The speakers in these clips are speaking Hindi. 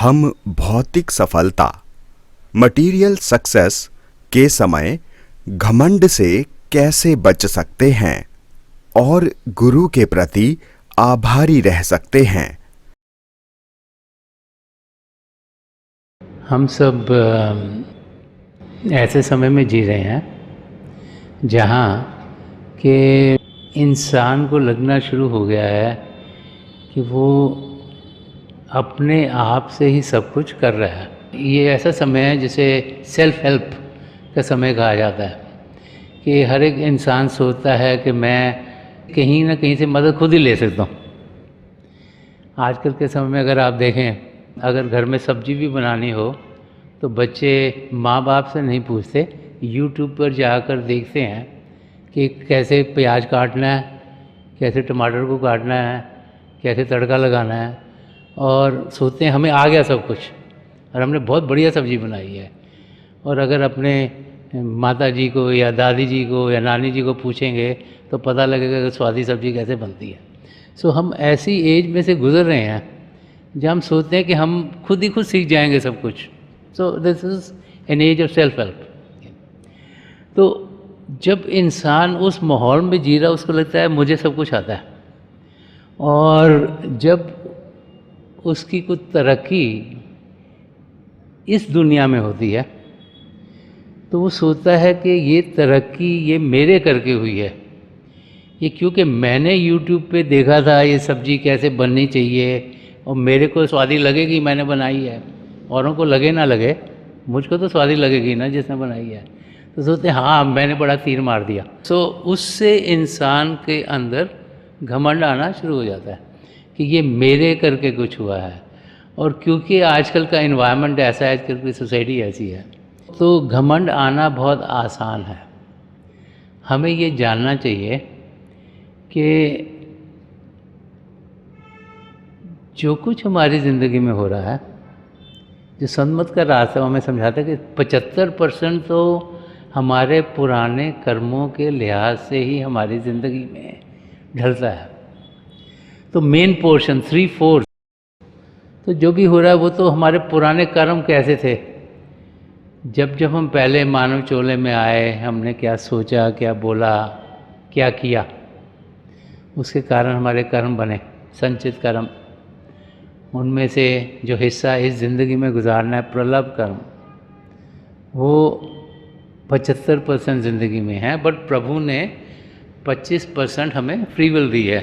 हम भौतिक सफलता मटीरियल सक्सेस के समय घमंड से कैसे बच सकते हैं और गुरु के प्रति आभारी रह सकते हैं। हम सब ऐसे समय में जी रहे हैं जहाँ के इंसान को लगना शुरू हो गया है कि वो अपने आप से ही सब कुछ कर रहा है। ये ऐसा समय है जिसे सेल्फ हेल्प का समय कहा जाता है कि हर एक इंसान सोचता है कि मैं कहीं ना कहीं से मदद खुद ही ले सकता हूँ। आजकल के समय में अगर आप देखें, अगर घर में सब्जी भी बनानी हो तो बच्चे माँ बाप से नहीं पूछते, यूट्यूब पर जाकर देखते हैं कि कैसे प्याज काटना है, कैसे टमाटर को काटना है, कैसे तड़का लगाना है, और सोचते हैं हमें आ गया सब कुछ और हमने बहुत बढ़िया सब्ज़ी बनाई है। और अगर अपने माता जी को या दादी जी को या नानी जी को पूछेंगे तो पता लगेगा कि स्वादिष्ट सब्ज़ी कैसे बनती है। सो हम ऐसी एज में से गुज़र रहे हैं जहाँ हम सोचते हैं कि हम खुद ही खुद सीख जाएंगे सब कुछ। So this is an age of self help. तो जब इंसान उस माहौल में जी रहा, उसको लगता है मुझे सब कुछ आता है, और जब उसकी कुछ तरक्की इस दुनिया में होती है तो वो सोचता है कि ये तरक्की ये मेरे करके हुई है, ये क्योंकि मैंने YouTube पे देखा था ये सब्ज़ी कैसे बननी चाहिए और मेरे को स्वादी लगेगी, मैंने बनाई है। औरों को लगे ना लगे, मुझको तो स्वादी लगेगी ना जिसने बनाई है। तो सोचते हैं हाँ मैंने बड़ा तीर मार दिया। सो उससे इंसान के अंदर घमंड आना शुरू हो जाता है कि ये मेरे करके कुछ हुआ है। और क्योंकि आजकल का इन्वायरमेंट ऐसा है, आजकल की सोसाइटी ऐसी है, तो घमंड आना बहुत आसान है। हमें ये जानना चाहिए कि जो कुछ हमारी ज़िंदगी में हो रहा है, जो सन्मत का रास्ता हमें समझाता है कि 75% तो हमारे पुराने कर्मों के लिहाज से ही हमारी ज़िंदगी में ढलता है। तो मेन पोर्शन 3/4 तो जो भी हो रहा है वो तो हमारे पुराने कर्म कैसे थे, जब जब हम पहले मानव चोले में आए, हमने क्या सोचा, क्या बोला, क्या किया, उसके कारण हमारे कर्म बने, संचित कर्म। उनमें से जो हिस्सा इस ज़िंदगी में गुजारना है, प्रलभ कर्म, वो 75% ज़िंदगी में है। बट प्रभु ने 25% हमें फ्री विल दी है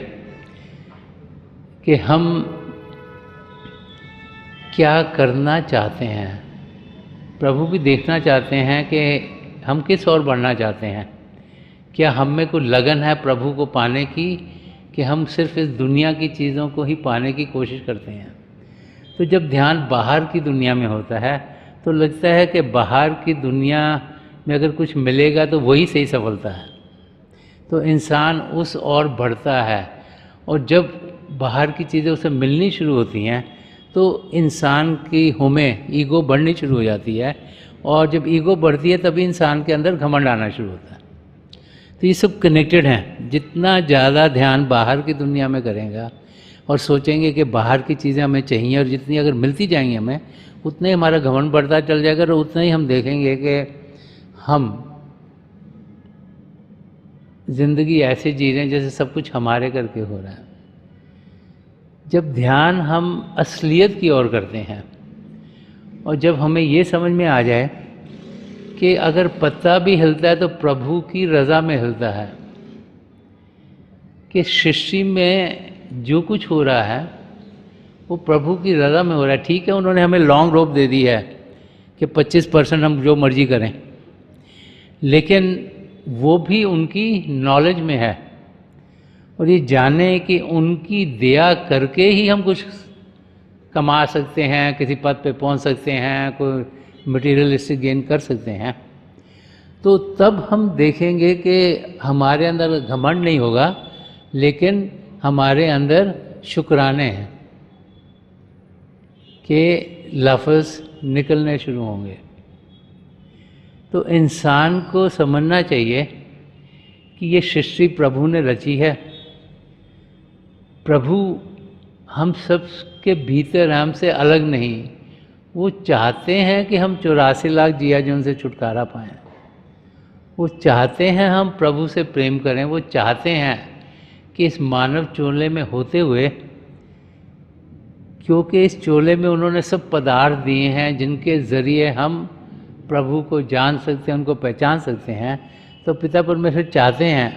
कि हम क्या करना चाहते हैं। प्रभु भी देखना चाहते हैं कि हम किस ओर बढ़ना चाहते हैं। क्या हम में कोई लगन है प्रभु को पाने की, कि हम सिर्फ इस दुनिया की चीज़ों को ही पाने की कोशिश करते हैं। तो जब ध्यान बाहर की दुनिया में होता है तो लगता है कि बाहर की दुनिया में अगर कुछ मिलेगा तो वही सही सफलता है, तो इंसान उस ओर बढ़ता है। और जब बाहर की चीज़ें उसे मिलनी शुरू होती हैं तो इंसान की हमें ईगो बढ़नी शुरू हो जाती है, और जब ईगो बढ़ती है तभी इंसान के अंदर घमंड आना शुरू होता है। तो ये सब कनेक्टेड हैं। जितना ज़्यादा ध्यान बाहर की दुनिया में करेगा और सोचेंगे कि बाहर की चीज़ें हमें चाहिए, और जितनी अगर मिलती जाएंगी हमें, उतना ही हमारा घमंड बढ़ता चल जाएगा, और उतना ही हम देखेंगे कि हम ज़िंदगी ऐसे जी रहे हैं जैसे सब कुछ हमारे करके हो रहा है। जब ध्यान हम असलियत की ओर करते हैं, और जब हमें ये समझ में आ जाए कि अगर पत्ता भी हिलता है तो प्रभु की रज़ा में हिलता है, कि सृष्टि में जो कुछ हो रहा है वो प्रभु की रज़ा में हो रहा है। ठीक है, उन्होंने हमें लॉन्ग रोप दे दी है कि 25% हम जो मर्जी करें, लेकिन वो भी उनकी नॉलेज में है। और ये जाने कि उनकी दया करके ही हम कुछ कमा सकते हैं, किसी पद पे पहुंच सकते हैं, कोई मटेरियलिस्टिक गेन कर सकते हैं, तो तब हम देखेंगे कि हमारे अंदर घमंड नहीं होगा, लेकिन हमारे अंदर शुक्राने हैं कि लफ्ज़ निकलने शुरू होंगे। तो इंसान को समझना चाहिए कि ये सृष्टि प्रभु ने रची है। प्रभु हम सब के भीतर, हमसे अलग नहीं, वो चाहते हैं कि हम 84 लाख जिया जी उनसे छुटकारा पाएं। वो चाहते हैं हम प्रभु से प्रेम करें। वो चाहते हैं कि इस मानव चोले में होते हुए, क्योंकि इस चोले में उन्होंने सब पदार्थ दिए हैं जिनके ज़रिए हम प्रभु को जान सकते हैं, उनको पहचान सकते हैं, तो पिता परमेश्वर चाहते हैं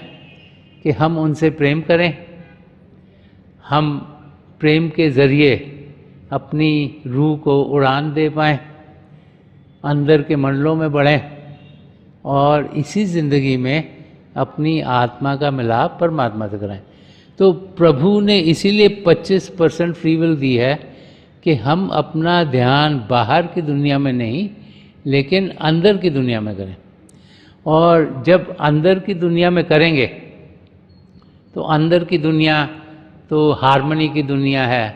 कि हम उनसे प्रेम करें, हम प्रेम के ज़रिए अपनी रूह को उड़ान दे पाएँ, अंदर के मंडलों में बढ़ें और इसी ज़िंदगी में अपनी आत्मा का मिलाप परमात्मा से कराएं। तो प्रभु ने इसीलिए 25% फ्री विल दी है कि हम अपना ध्यान बाहर की दुनिया में नहीं लेकिन अंदर की दुनिया में करें। और जब अंदर की दुनिया में करेंगे तो अंदर की दुनिया तो हार्मनी की दुनिया है,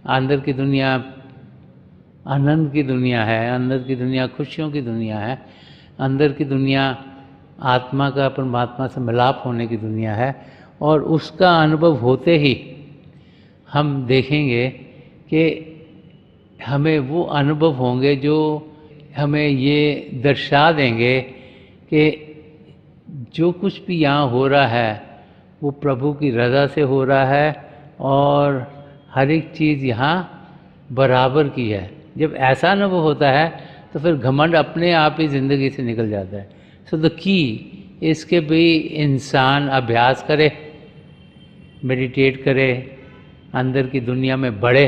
अंदर की दुनिया आनंद की दुनिया है, अंदर की दुनिया खुशियों की दुनिया है, अंदर की दुनिया आत्मा का परमात्मा से मिलाप होने की दुनिया है। और उसका अनुभव होते ही हम देखेंगे कि हमें वो अनुभव होंगे जो हमें ये दर्शा देंगे कि जो कुछ भी यहाँ हो रहा है वो प्रभु की रज़ा से हो रहा है और हर एक चीज़ यहाँ बराबर की है। जब ऐसा अनुभव होता है तो फिर घमंड अपने आप ही ज़िंदगी से निकल जाता है। सो द की इसके भी इंसान अभ्यास करे, मेडिटेट करे, अंदर की दुनिया में बढ़े,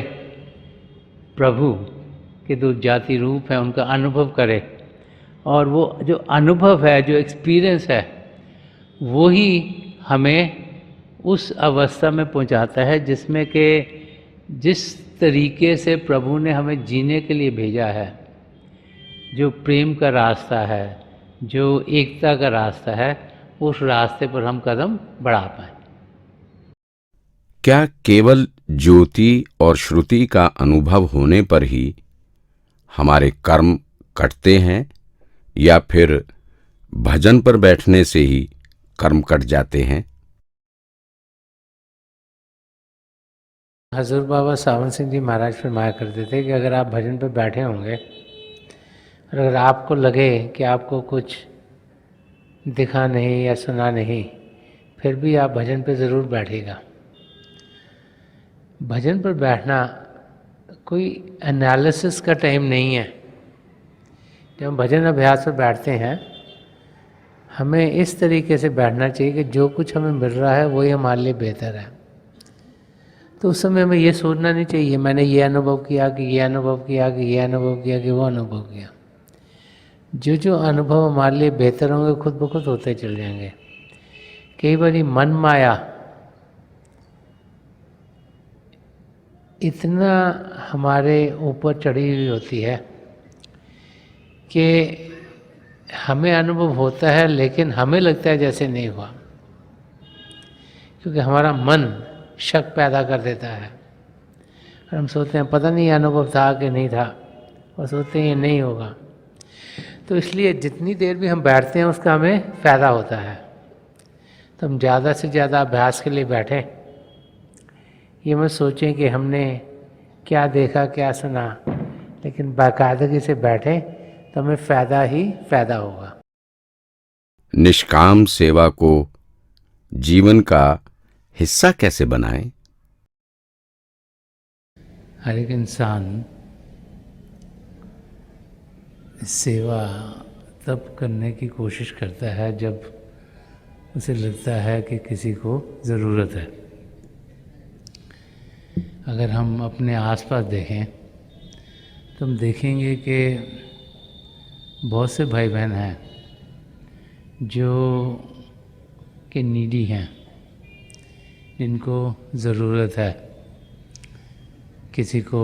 प्रभु के जो जाति रूप है उनका अनुभव करे, और वो जो अनुभव है, जो एक्सपीरियंस है, वो ही हमें उस अवस्था में पहुंचाता है जिसमें कि जिस तरीके से प्रभु ने हमें जीने के लिए भेजा है, जो प्रेम का रास्ता है, जो एकता का रास्ता है, उस रास्ते पर हम कदम बढ़ा पाएं। क्या केवल ज्योति और श्रुति का अनुभव होने पर ही हमारे कर्म कटते हैं या फिर भजन पर बैठने से ही कर्म कट जाते हैं? हजूर बाबा सावन सिंह जी महाराज फरमाया करते थे कि अगर आप भजन पर बैठे होंगे और अगर आपको लगे कि आपको कुछ दिखा नहीं या सुना नहीं, फिर भी आप भजन पर ज़रूर बैठिएगा। भजन पर बैठना कोई एनालिसिस का टाइम नहीं है। जब हम भजन अभ्यास पर बैठते हैं, हमें इस तरीके से बैठना चाहिए कि जो कुछ हमें मिल रहा है वही हमारे लिए बेहतर है। तो उस समय हमें ये सोचना नहीं चाहिए मैंने ये अनुभव किया कि ये अनुभव किया कि ये अनुभव किया कि वो अनुभव किया। जो जो अनुभव हमारे लिए बेहतर होंगे खुद ब खुद होते चल जाएंगे। कई बार मन माया इतना हमारे ऊपर चढ़ी हुई होती है कि हमें अनुभव होता है लेकिन हमें लगता है जैसे नहीं हुआ, क्योंकि हमारा मन शक पैदा कर देता है और हम सोचते हैं पता नहीं अनुभव था कि नहीं था, और सोचते हैं ये नहीं होगा। तो इसलिए जितनी देर भी हम बैठते हैं उसका हमें फ़ायदा होता है। तो हम ज़्यादा से ज़्यादा अभ्यास के लिए बैठें, ये मत सोचें कि हमने क्या देखा क्या सुना, लेकिन बाकायदगी से बैठें तो हमें फ़ायदा ही फ़ायदा होगा। निष्काम सेवा को जीवन का हिस्सा कैसे बनाएं? हर एक इंसान सेवा तब करने की कोशिश करता है जब उसे लगता है कि किसी को ज़रूरत है। अगर हम अपने आसपास देखें तो हम देखेंगे कि बहुत से भाई बहन हैं जो कि नीडी हैं, जिनको ज़रूरत है। किसी को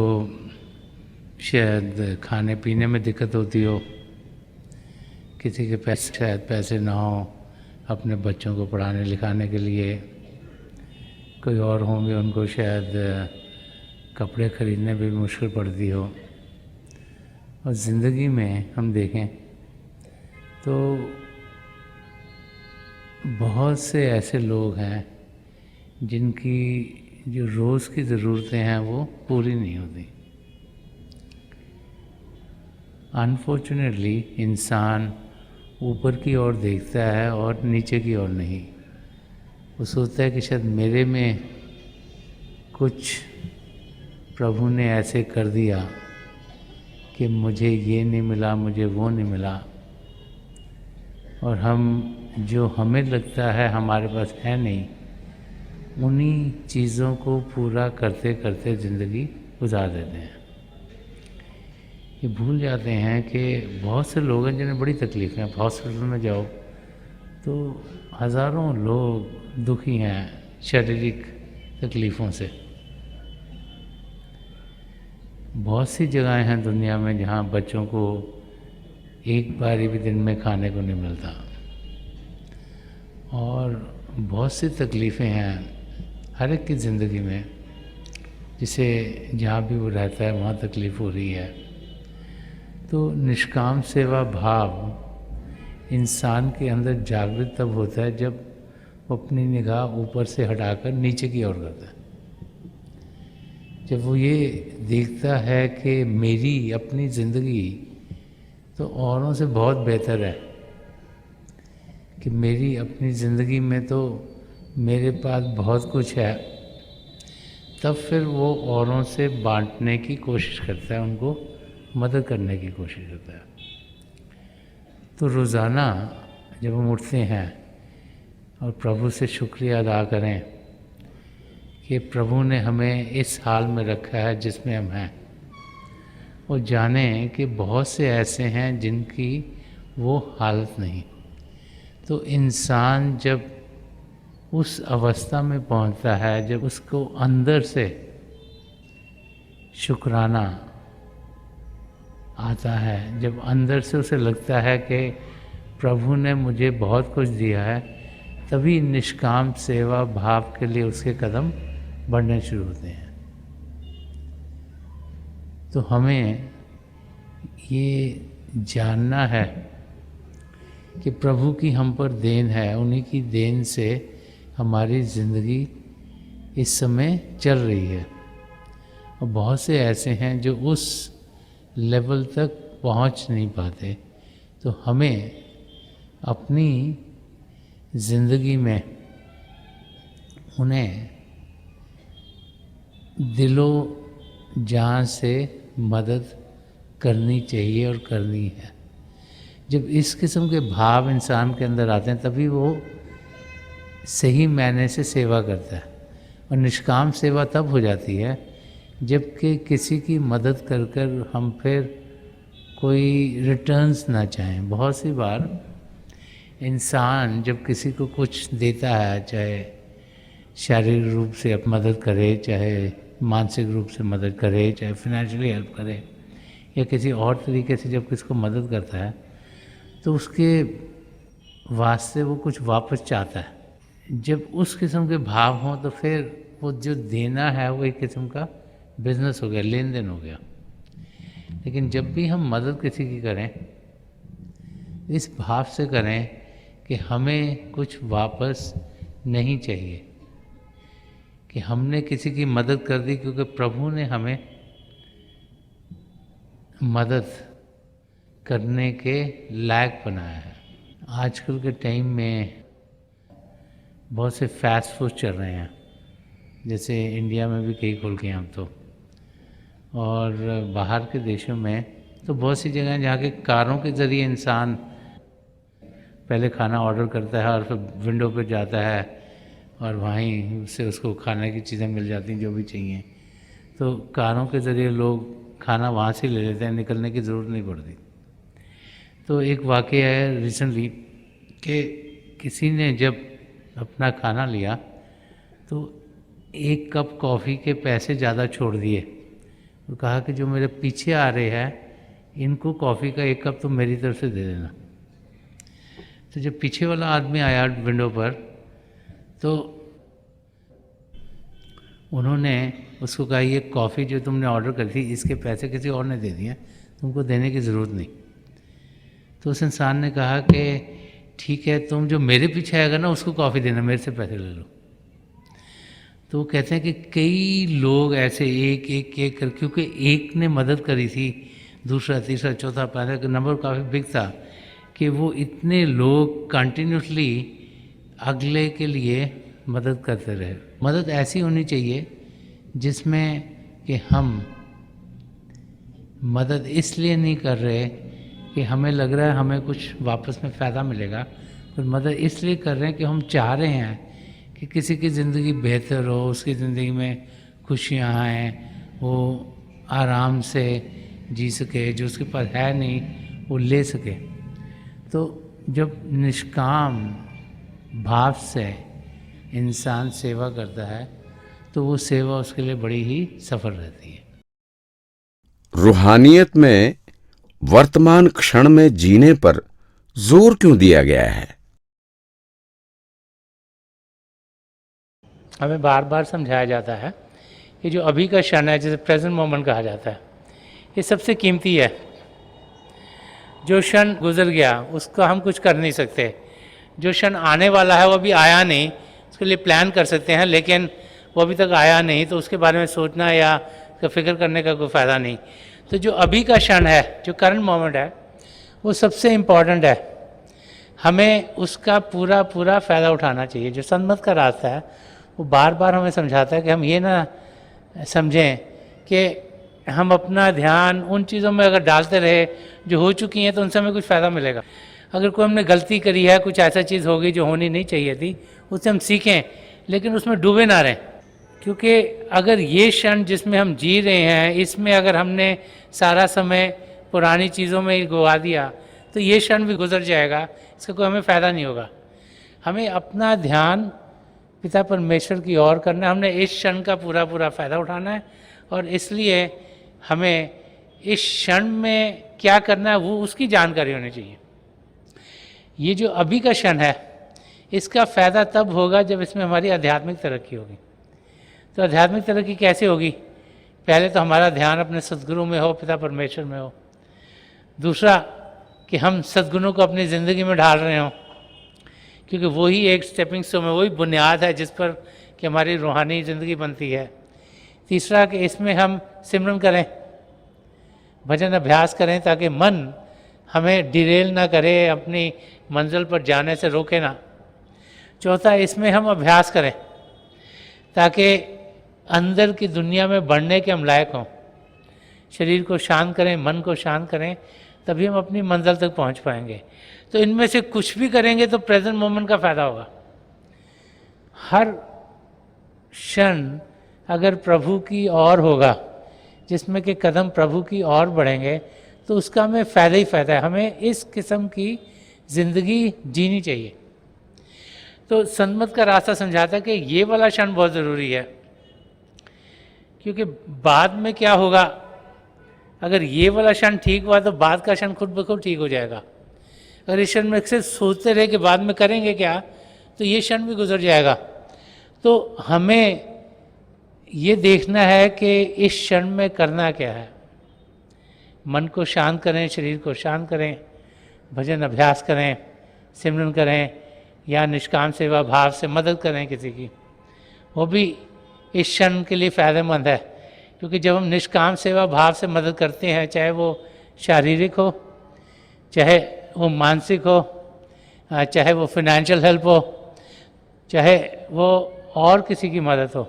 शायद खाने पीने में दिक्कत होती हो, किसी के पैसे शायद पैसे ना हो अपने बच्चों को पढ़ाने लिखाने के लिए, कोई और होंगे उनको शायद कपड़े ख़रीदने में भी मुश्किल पड़ती हो। और ज़िंदगी में हम देखें तो बहुत से ऐसे लोग हैं जिनकी जो रोज़ की ज़रूरतें हैं वो पूरी नहीं होती। अनफॉर्चुनेटली इंसान ऊपर की ओर देखता है और नीचे की ओर नहीं। वो सोचता है कि शायद मेरे में कुछ प्रभु ने ऐसे कर दिया कि मुझे ये नहीं मिला, मुझे वो नहीं मिला, और हम जो हमें लगता है हमारे पास है नहीं, उन्हीं चीज़ों को पूरा करते करते ज़िंदगी गुजार देते हैं। ये भूल जाते हैं कि बहुत से लोग हैं जिन्हें बड़ी तकलीफ़ें हैं। हॉस्पिटल में जाओ तो हज़ारों लोग दुखी हैं शारीरिक तकलीफ़ों से। बहुत सी जगहें हैं दुनिया में जहाँ बच्चों को एक बारी भी दिन में खाने को नहीं मिलता, और बहुत सी तकलीफ़ें हैं हर एक की ज़िंदगी में, जिसे जहाँ भी वो रहता है वहाँ तकलीफ़ हो रही है। तो निष्काम सेवा भाव इंसान के अंदर जागृत तब होता है जब वो अपनी निगाह ऊपर से हटाकर नीचे की ओर करता है। जब वो ये देखता है कि मेरी अपनी ज़िंदगी तो औरों से बहुत बेहतर है, कि मेरी अपनी ज़िंदगी में तो मेरे पास बहुत कुछ है, तब फिर वो औरों से बांटने की कोशिश करता है, उनको मदद करने की कोशिश करता है। तो रोज़ाना जब हम उठते हैं और प्रभु से शुक्रिया अदा करें कि प्रभु ने हमें इस हाल में रखा है जिसमें हम हैं, और जानें कि बहुत से ऐसे हैं जिनकी वो हालत नहीं। तो इंसान जब उस अवस्था में पहुंचता है, जब उसको अंदर से शुक्राना आता है, जब अंदर से उसे लगता है कि प्रभु ने मुझे बहुत कुछ दिया है, तभी निष्काम सेवा भाव के लिए उसके कदम बढ़ने शुरू होते हैं। तो हमें ये जानना है कि प्रभु की हम पर देन है, उन्हीं की देन से हमारी ज़िंदगी इस समय चल रही है। और बहुत से ऐसे हैं जो उस लेवल तक पहुंच नहीं पाते। तो हमें अपनी ज़िंदगी में उन्हें दिलो जान से मदद करनी चाहिए और करनी है। जब इस किस्म के भाव इंसान के अंदर आते हैं तभी वो सही मायने से सेवा करता है। और निष्काम सेवा तब हो जाती है जबकि किसी की मदद कर कर हम फिर कोई रिटर्न्स ना चाहें। बहुत सी बार इंसान जब किसी को कुछ देता है, चाहे शारीरिक रूप से अब मदद करे, चाहे मानसिक रूप से मदद करे, चाहे फाइनेंशियली हेल्प करे, या किसी और तरीके से जब किसी को मदद करता है तो उसके वास्ते वो कुछ वापस चाहता है। जब उस किस्म के भाव हों तो फिर वो जो देना है वो एक किस्म का बिजनेस हो गया, लेन देन हो गया। लेकिन जब भी हम मदद किसी की करें, इस भाव से करें कि हमें कुछ वापस नहीं चाहिए, कि हमने किसी की मदद कर दी क्योंकि प्रभु ने हमें मदद करने के लायक बनाया है। आजकल के टाइम में बहुत से फास्ट फूड चल रहे हैं, जैसे इंडिया में भी कई खुल गए हैं अब तो, और बाहर के देशों में तो बहुत सी जगह हैं जहाँ के कारों के ज़रिए इंसान पहले खाना ऑर्डर करता है और फिर विंडो पे जाता है और वहीं से उसको खाने की चीज़ें मिल जाती हैं जो भी चाहिए। तो कारों के ज़रिए लोग खाना वहाँ से ले लेते हैं, निकलने की ज़रूरत नहीं पड़ती। तो एक वाक़या है रिसेंटली कि किसी ने जब अपना खाना लिया तो एक कप कॉफ़ी के पैसे ज़्यादा छोड़ दिए और कहा कि जो मेरे पीछे आ रहे हैं इनको कॉफ़ी का एक कप तो मेरी तरफ से दे देना। तो जब पीछे वाला आदमी आया विंडो पर तो उन्होंने उसको कहा ये कॉफ़ी जो तुमने ऑर्डर करी थी इसके पैसे किसी और ने दे दिए, तुमको देने की ज़रूरत नहीं। तो उस इंसान ने कहा कि ठीक है, तुम जो मेरे पीछे आएगा ना उसको कॉफ़ी देना, मेरे से पैसे ले लो। तो वो कहते हैं कि कई लोग ऐसे एक एक एक कर, क्योंकि एक ने मदद करी थी दूसरा, तीसरा, चौथा, पहले का नंबर काफ़ी बिग था कि वो इतने लोग कंटिन्यूसली अगले के लिए मदद करते रहे। मदद ऐसी होनी चाहिए जिसमें कि हम मदद इसलिए नहीं कर रहे कि हमें लग रहा है हमें कुछ वापस में फ़ायदा मिलेगा, पर मदद इसलिए कर रहे हैं कि हम चाह रहे हैं कि किसी की ज़िंदगी बेहतर हो, उसकी ज़िंदगी में खुशियाँ आएँ, वो आराम से जी सके, जो उसके पास है नहीं वो ले सके। तो जब निष्काम भाव से इंसान सेवा करता है तो वो सेवा उसके लिए बड़ी ही सफल रहती है। रूहानियत में वर्तमान क्षण में जीने पर जोर क्यों दिया गया है? हमें बार बार समझाया जाता है कि जो अभी का क्षण है, जिसे प्रेजेंट मोमेंट कहा जाता है, ये सबसे कीमती है। जो क्षण गुजर गया उसका हम कुछ कर नहीं सकते, जो क्षण आने वाला है वो अभी आया नहीं, उसके लिए प्लान कर सकते हैं लेकिन वो अभी तक आया नहीं, तो उसके बारे में सोचना या उसका फिक्र करने का कोई फ़ायदा नहीं। तो जो अभी का क्षण है, जो करंट मोमेंट है, वो सबसे इम्पॉर्टेंट है। हमें उसका पूरा पूरा फ़ायदा उठाना चाहिए। जो सन्मत का रास्ता है वो बार बार हमें समझाता है कि हम ये ना समझें कि हम अपना ध्यान उन चीज़ों में अगर डालते रहे जो हो चुकी हैं तो उनसे हमें कुछ फ़ायदा मिलेगा। अगर कोई हमने गलती करी है, कुछ ऐसा चीज़ हो गई जो होनी नहीं चाहिए थी, उससे हम सीखें लेकिन उसमें डूबे ना रहें। क्योंकि अगर ये क्षण जिसमें हम जी रहे हैं इसमें अगर हमने सारा समय पुरानी चीज़ों में गवा दिया तो ये क्षण भी गुजर जाएगा, इसका कोई हमें फ़ायदा नहीं होगा। हमें अपना ध्यान पिता परमेश्वर की ओर करना है, हमने इस क्षण का पूरा पूरा फ़ायदा उठाना है और इसलिए हमें इस क्षण में क्या करना है वो उसकी जानकारी होनी चाहिए। ये जो अभी का क्षण है इसका फ़ायदा तब होगा जब इसमें हमारी आध्यात्मिक तरक्की होगी। तो आध्यात्मिक तरक्की कैसे होगी? पहले तो हमारा ध्यान अपने सद्गुरु में हो, पिता परमेश्वर में हो। दूसरा कि हम सद्गुणों को अपनी ज़िंदगी में ढाल रहे हों, क्योंकि वही एक स्टेपिंग स्टोन है, वही बुनियाद है जिस पर कि हमारी रूहानी ज़िंदगी बनती है। तीसरा कि इसमें हम सिमरन करें, भजन अभ्यास करें ताकि मन हमें डिरेल ना करे, अपनी मंजिल पर जाने से रोके ना। चौथा, इसमें हम अभ्यास करें ताकि अंदर की दुनिया में बढ़ने के हम लायक हों। शरीर को शांत करें, मन को शांत करें, तभी हम अपनी मंजिल तक पहुंच पाएंगे। तो इनमें से कुछ भी करेंगे तो प्रेजेंट मोमेंट का फ़ायदा होगा। हर क्षण अगर प्रभु की ओर होगा, जिसमें के कदम प्रभु की ओर बढ़ेंगे, तो उसका हमें फ़ायदा ही फ़ायदा है। हमें इस किस्म की ज़िंदगी जीनी चाहिए। तो सन्मत का रास्ता समझाता है कि ये वाला क्षण बहुत ज़रूरी है, क्योंकि बाद में क्या होगा, अगर ये वाला क्षण ठीक हुआ तो बाद का क्षण खुद ब खुद ठीक हो जाएगा। अगर इस क्षण में सिर्फ सोचते रहे कि बाद में करेंगे क्या, तो ये क्षण भी गुजर जाएगा। तो हमें ये देखना है कि इस क्षण में करना क्या है। मन को शांत करें, शरीर को शांत करें, भजन अभ्यास करें, सिमरन करें या निष्काम सेवा भाव से मदद करें किसी की, वो भी इस क्षण के लिए फ़ायदेमंद है। क्योंकि जब हम निष्काम सेवा भाव से मदद करते हैं, चाहे वो शारीरिक हो, चाहे वो मानसिक हो, चाहे वो फाइनेंशियल हेल्प हो, चाहे वो और किसी की मदद हो,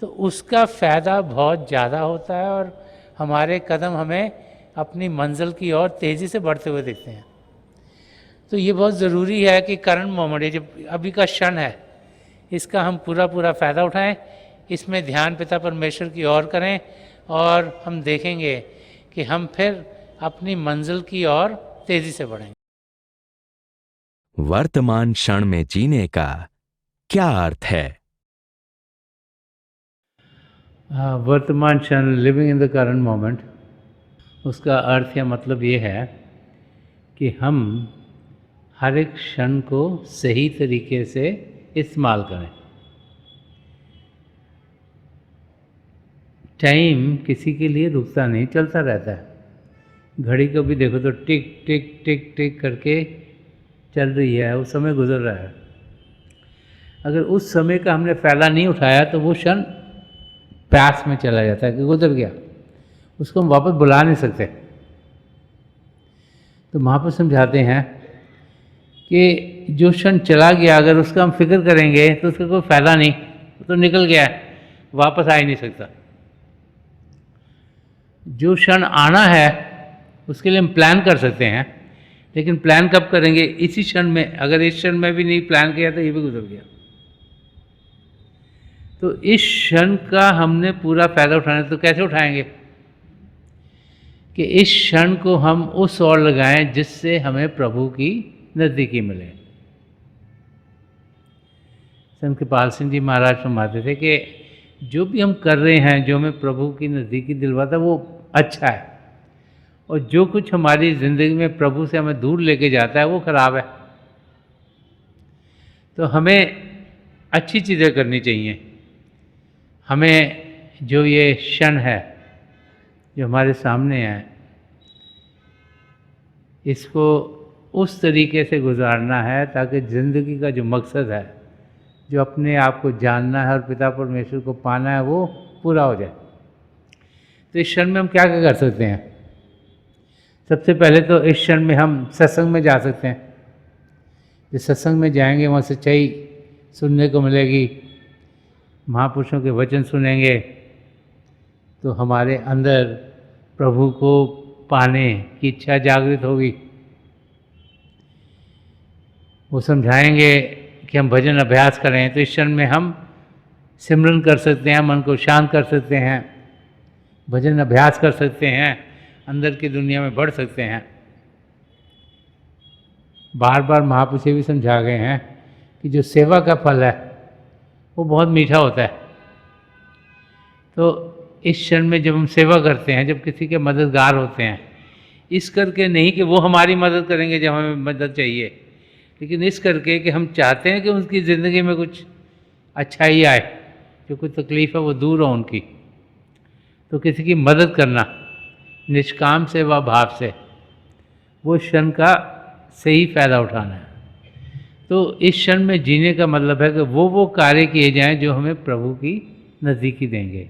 तो उसका फ़ायदा बहुत ज़्यादा होता है और हमारे कदम हमें अपनी मंजिल की ओर तेज़ी से बढ़ते हुए दिखते हैं। तो ये बहुत ज़रूरी है कि करंट मोमेंट, ये जो अभी का क्षण है, इसका हम पूरा पूरा फ़ायदा उठाएं, इसमें ध्यान पिता परमेश्वर की ओर करें और हम देखेंगे कि हम फिर अपनी मंजिल की ओर तेज़ी से बढ़ेंगे। वर्तमान क्षण में जीने का क्या अर्थ है? वर्तमान क्षण, living in the current moment, उसका अर्थ या मतलब ये है कि हम हर एक क्षण को सही तरीके से इस्तेमाल करें। टाइम किसी के लिए रुकता नहीं, चलता रहता है। घड़ी को भी देखो तो टिक टिक टिक टिक करके चल रही है, वो समय गुजर रहा है। अगर उस समय का हमने फ़ायदा नहीं उठाया तो वो क्षण पास में चला जाता है कि गुजर गया, उसको हम वापस बुला नहीं सकते। तो महापुरुष समझाते हैं कि जो क्षण चला गया अगर उसका हम फिक्र करेंगे तो उसका कोई फ़ायदा नहीं, वो तो निकल गया है, वापस आ ही नहीं सकता। जो क्षण आना है उसके लिए हम प्लान कर सकते हैं, लेकिन प्लान कब करेंगे? इसी क्षण में। अगर इस क्षण में भी नहीं प्लान किया तो ये भी गुजर गया। तो इस क्षण का हमने पूरा फ़ायदा उठाना है, तो कैसे उठाएंगे? कि इस क्षण को हम उस ओर लगाएं जिससे हमें प्रभु की नज़दीकी मिले। संत कृपाल सिंह जी महाराज फरमाते थे कि जो भी हम कर रहे हैं जो हमें प्रभु की नज़दीकी दिलवाता है वो अच्छा है, और जो कुछ हमारी ज़िंदगी में प्रभु से हमें दूर लेके जाता है वो खराब है। तो हमें अच्छी चीज़ें करनी चाहिए। हमें जो ये क्षण है जो हमारे सामने है इसको उस तरीके से गुजारना है ताकि ज़िंदगी का जो मकसद है, जो अपने आप को जानना है और पिता परमेश्वर को पाना है, वो पूरा हो जाए। तो इस क्षण में हम क्या क्या कर सकते हैं? सबसे पहले तो इस क्षण में हम सत्संग में जा सकते हैं। जिस सत्संग में जाएंगे वहाँ सच्चाई सुनने को मिलेगी, महापुरुषों के वचन सुनेंगे तो हमारे अंदर प्रभु को पाने की इच्छा जागृत होगी। वो समझाएंगे कि हम भजन अभ्यास करें, तो इस क्षण में हम सिमरन कर सकते हैं, मन को शांत कर सकते हैं, भजन अभ्यास कर सकते हैं, अंदर की दुनिया में बढ़ सकते हैं। बार बार महापुरुष भी समझा गए हैं कि जो सेवा का फल है वो बहुत मीठा होता है। तो इस क्षण में जब हम सेवा करते हैं, जब किसी के मददगार होते हैं, इस करके नहीं कि वो हमारी मदद करेंगे जब हमें मदद चाहिए, लेकिन इस करके कि हम चाहते हैं कि उनकी ज़िंदगी में कुछ अच्छाई आए, जो कुछ तकलीफ़ है वो दूर हो उनकी। तो किसी की मदद करना निष्काम सेवा भाव से, वो क्षण का सही फ़ायदा उठाना है। तो इस क्षण में जीने का मतलब है कि वो कार्य किए जाएं जो हमें प्रभु की नज़दीकी देंगे।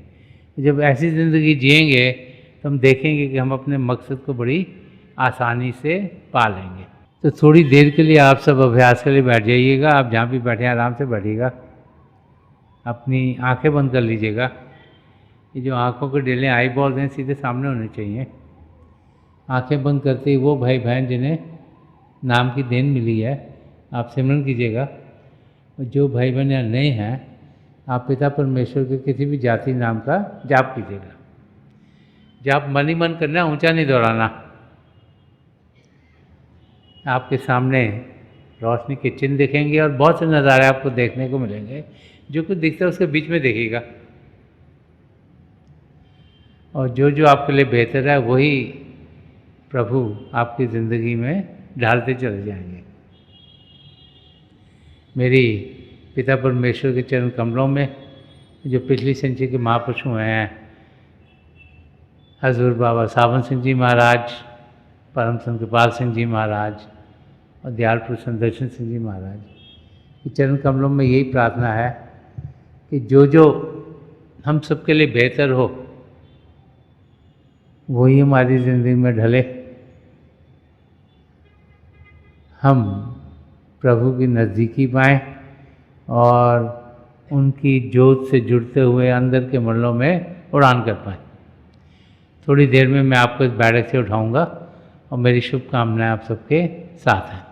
जब ऐसी ज़िंदगी जिएंगे तो हम देखेंगे कि हम अपने मकसद को बड़ी आसानी से पा लेंगे। तो थोड़ी देर के लिए आप सब अभ्यास के लिए बैठ जाइएगा। आप जहाँ भी बैठे हैं आराम से बैठिएगा, अपनी आंखें बंद कर लीजिएगा। ये जो आंखों के डेले आई बॉल्स हैं सीधे सामने होने चाहिए। आंखें बंद करते ही वो भाई बहन जिन्हें नाम की देन मिली है आप सिमरन कीजिएगा, और जो भाई बहन यहाँ नए हैं आप पिता परमेश्वर के किसी भी जाति नाम का जाप कीजिएगा। जाप मन ही मन करना, ऊंचा नहीं दोहराना। आपके सामने रोशनी के चिन्ह दिखेंगे और बहुत से नज़ारे आपको देखने को मिलेंगे। जो कुछ दिखता है उसके बीच में देखिएगा, और जो जो आपके लिए बेहतर है वही प्रभु आपकी ज़िंदगी में ढालते चले जाएंगे। मेरी पिता परमेश्वर के चरण कमलों में जो पिछली संचि के महापुरुष हुए हैं, हजूर बाबा सावन सिंह जी महाराज, परम संत कृपाल सिंह जी महाराज और दयाल पुरुष दर्शन सिंह जी महाराज के चरण कमलों में यही प्रार्थना है कि जो जो हम सबके लिए बेहतर हो वही हमारी ज़िंदगी में ढले। हम प्रभु की नज़दीकी पाएँ और उनकी जोत से जुड़ते हुए अंदर के मंडलों में उड़ान कर पाएँ। थोड़ी देर में मैं आपको इस बैठक से उठाऊंगा और मेरी शुभकामनाएं आप सबके साथ हैं।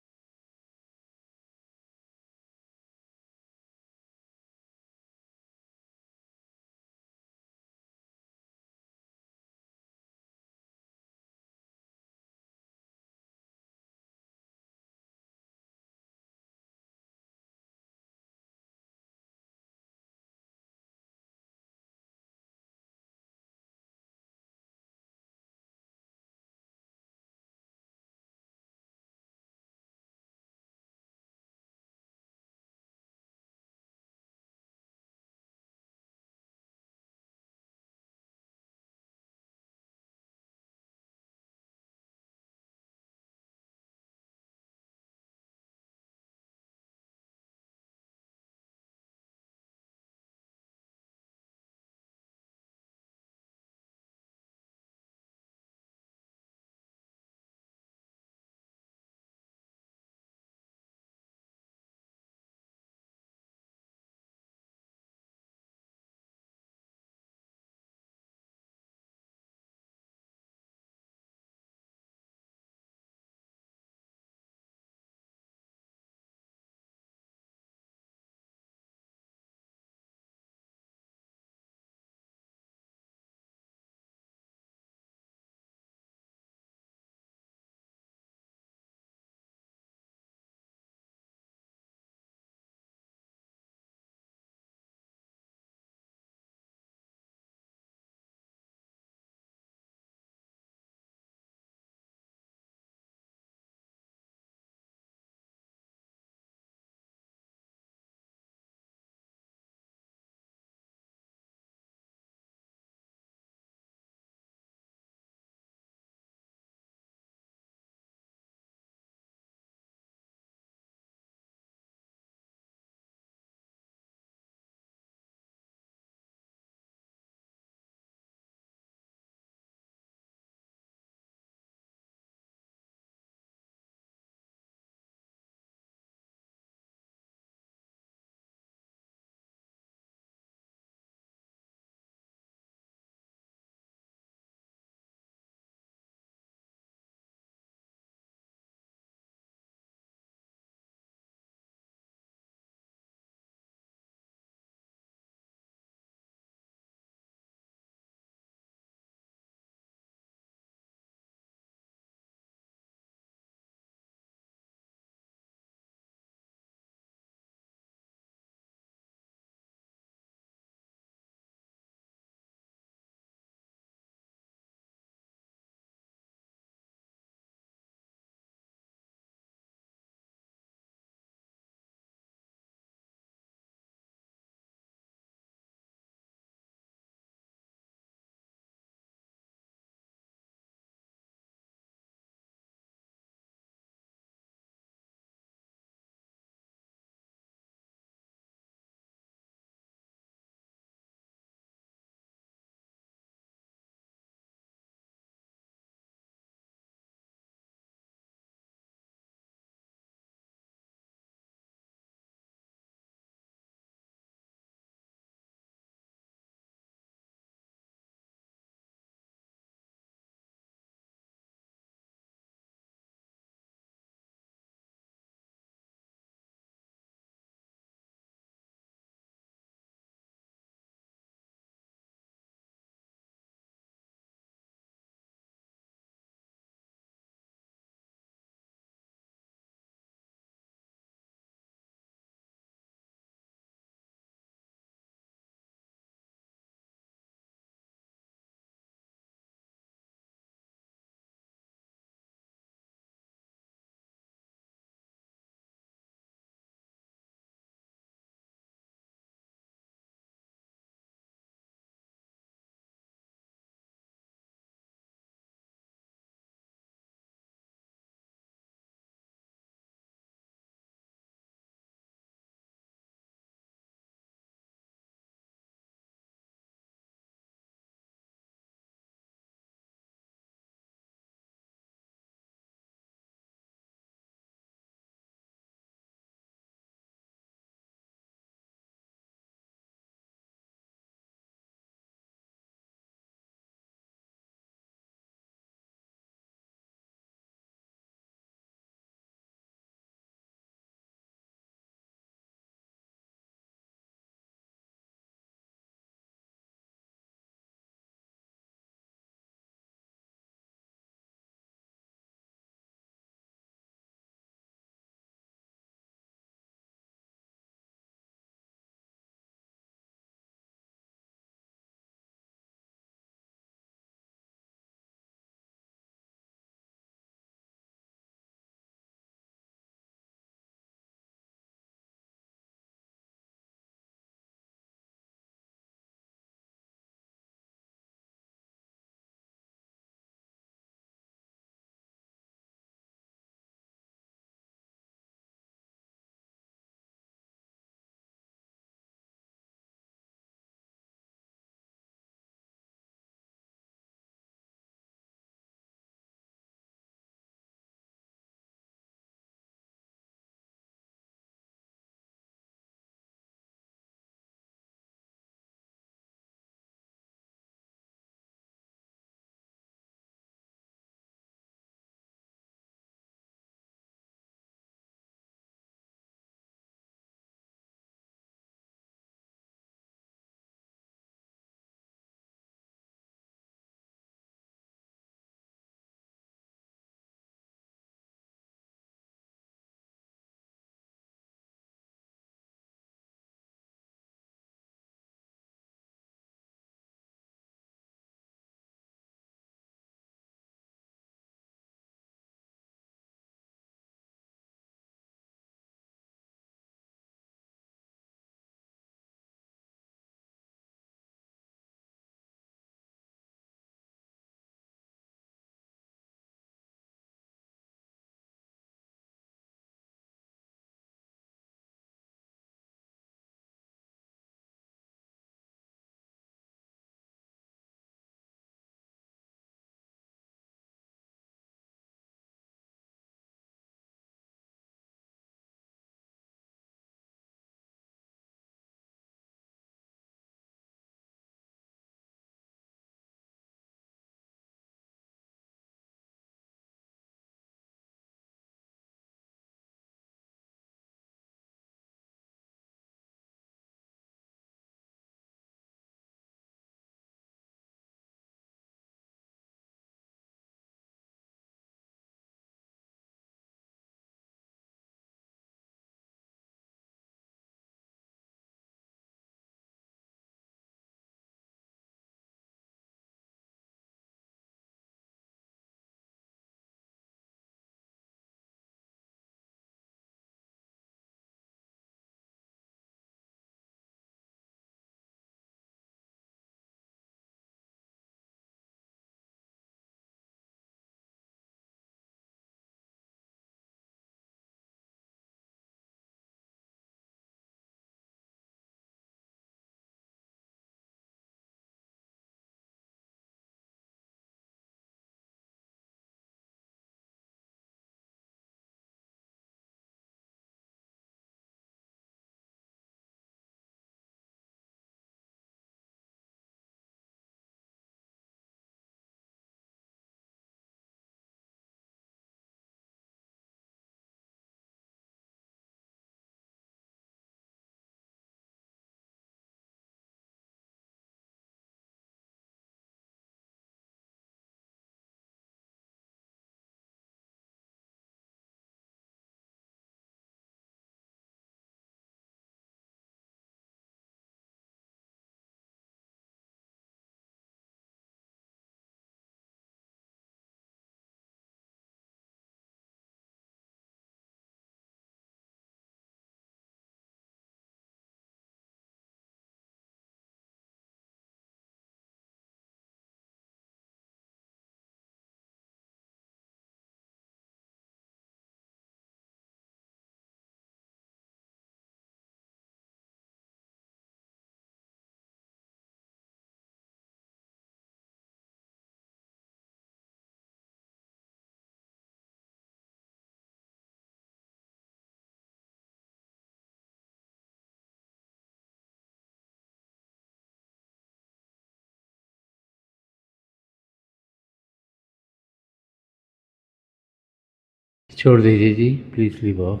छोड़ दीजिए जी, प्लीज़ लीव ऑफ।